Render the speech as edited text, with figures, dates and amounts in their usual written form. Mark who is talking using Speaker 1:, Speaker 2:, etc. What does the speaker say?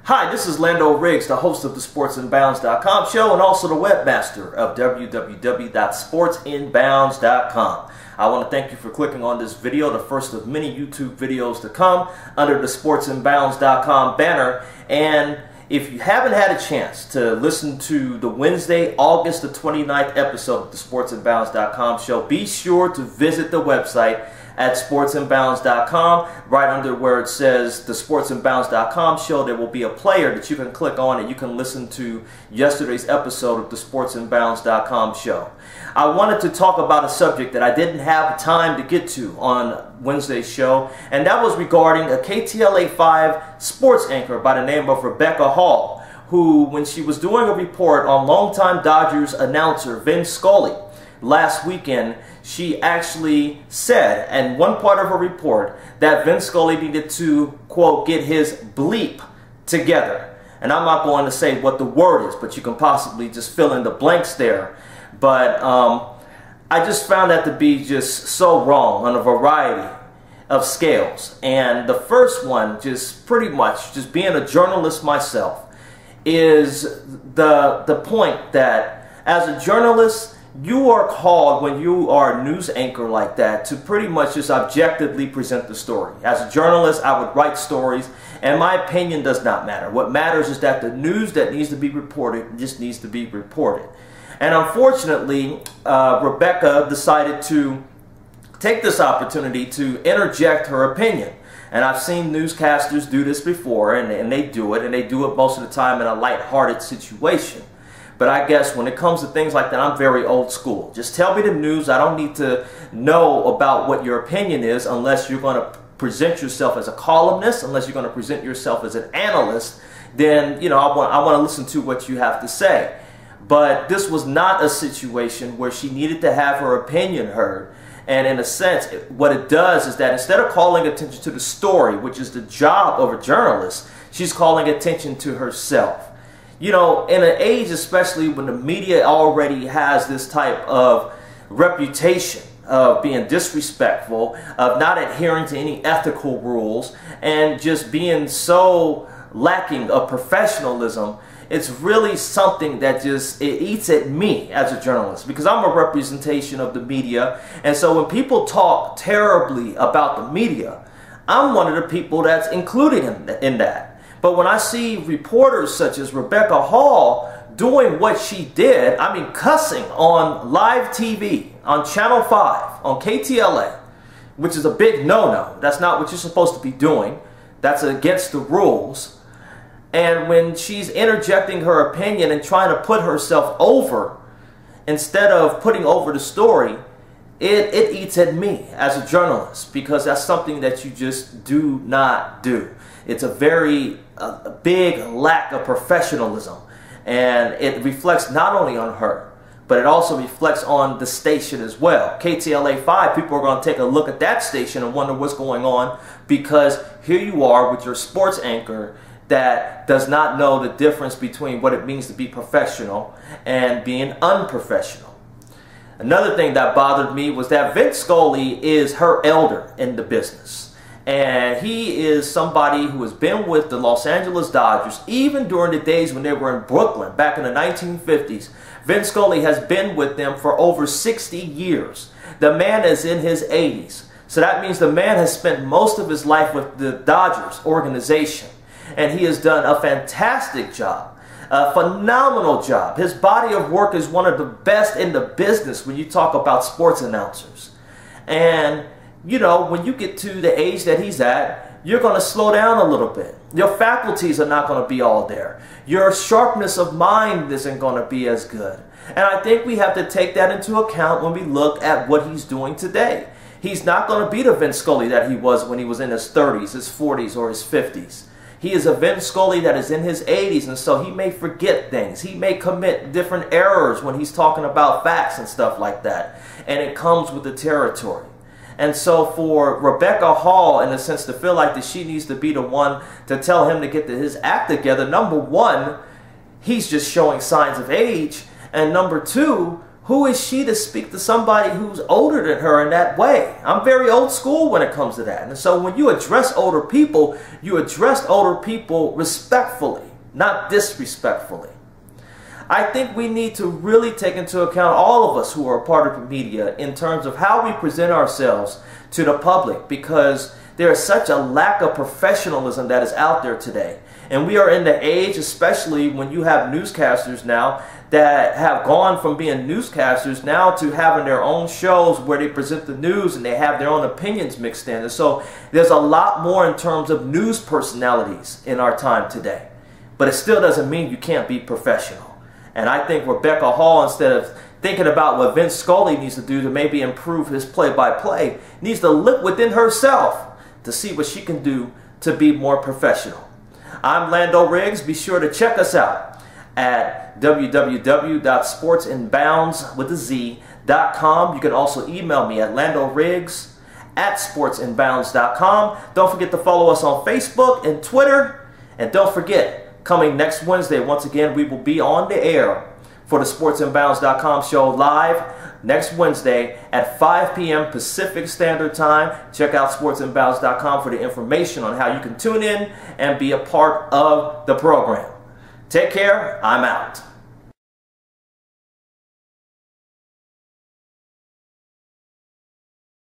Speaker 1: Hi, this is Lando Riggs, the host of the SportsInbounds.com show and also the webmaster of www.sportsinbounds.com. I want to thank you for clicking on this video, the first of many YouTube videos to come under the SportsInbounds.com banner. And if you haven't had a chance to listen to the Wednesday, August the 29th episode of the SportsInbounds.com show, be sure to visit the website at sportsinbounds.com. Right under where it says the sportsinbounds.com show, there will be a player that you can click on and you can listen to yesterday's episode of the sportsinbounds.com show. I wanted to talk about a subject that I didn't have time to get to on Wednesday's show, and that was regarding a KTLA 5 sports anchor by the name of Rebecca Hall, who, when she was doing a report on longtime Dodgers announcer Vin Scully last weekend, she actually said in one part of her report that Vin Scully needed to, quote, get his bleep together. And I'm not going to say what the word is, but you can possibly just fill in the blanks there. But I just found that to be just so wrong on a variety of scales. And the first one, just pretty much, just being a journalist myself, is the point that as a journalist, you are called, when you are a news anchor like that, to pretty much just objectively present the story. As a journalist, I would write stories, and my opinion does not matter. What matters is that the news that needs to be reported just needs to be reported. And unfortunately, Rebecca decided to take this opportunity to interject her opinion. And I've seen newscasters do this before, and they do it most of the time in a lighthearted situation. But I guess when it comes to things like that, I'm very old school. Just tell me the news. I don't need to know about what your opinion is unless you're going to present yourself as a columnist, unless you're going to present yourself as an analyst. Then, you know, I want to listen to what you have to say. But this was not a situation where she needed to have her opinion heard. And in a sense, what it does is that instead of calling attention to the story, which is the job of a journalist, she's calling attention to herself. You know, in an age, especially when the media already has this type of reputation of being disrespectful, of not adhering to any ethical rules, and just being so lacking of professionalism, it's really something that just, it eats at me as a journalist, because I'm a representation of the media. And so when people talk terribly about the media, I'm one of the people that's included in that. But when I see reporters such as Rebecca Hall doing what she did, I mean cussing on live TV, on Channel 5, on KTLA, which is a big no-no. That's not what you're supposed to be doing. That's against the rules. And when she's interjecting her opinion and trying to put herself over, instead of putting over the story, it eats at me as a journalist, because that's something that you just do not do. It's a very big lack of professionalism, and it reflects not only on her, but it also reflects on the station as well. KTLA 5, people are going to take a look at that station and wonder what's going on, because here you are with your sports anchor that does not know the difference between what it means to be professional and being unprofessional. Another thing that bothered me was that Vin Scully is her elder in the business. And he is somebody who has been with the Los Angeles Dodgers even during the days when they were in Brooklyn back in the 1950s. Vin Scully has been with them for over 60 years. The man is in his 80s. So that means the man has spent most of his life with the Dodgers organization. And he has done a fantastic job. A phenomenal job. His body of work is one of the best in the business when you talk about sports announcers. And you know, when you get to the age that he's at, you're going to slow down a little bit. Your faculties are not going to be all there. Your sharpness of mind isn't going to be as good. And I think we have to take that into account when we look at what he's doing today. He's not going to be the Vin Scully that he was when he was in his 30s, his 40s, or his 50s. He is a Vin Scully that is in his 80s, and so he may forget things. He may commit different errors when he's talking about facts and stuff like that. And it comes with the territory. And so for Rebecca Hall, in a sense, to feel like that she needs to be the one to tell him to get his act together, number one, he's just showing signs of age. And number two, Who is she to speak to somebody who's older than her in that way? I'm very old school when it comes to that. And so when you address older people, you address older people respectfully, not disrespectfully. I think we need to really take into account, all of us who are a part of the media, in terms of how we present ourselves to the public, because there is such a lack of professionalism that is out there today. And we are in the age, especially when you have newscasters now that have gone from being newscasters now to having their own shows where they present the news and they have their own opinions mixed in. And so there's a lot more in terms of news personalities in our time today. But it still doesn't mean you can't be professional. And I think Rebecca Hall, instead of thinking about what Vin Scully needs to do to maybe improve his play-by-play, needs to look within herself to see what she can do to be more professional. I'm Lando Riggs. Be sure to check us out at www.sportsinbounds.com. You can also email me at landoriggs@sportsinbounds.com. Don't forget to follow us on Facebook and Twitter. And don't forget, coming next Wednesday, once again, we will be on the air for the sportsinbounds.com show live next Wednesday at 5 p.m. Pacific Standard Time. Check out sportsinbounds.com for the information on how you can tune in and be a part of the program. Take care. I'm out.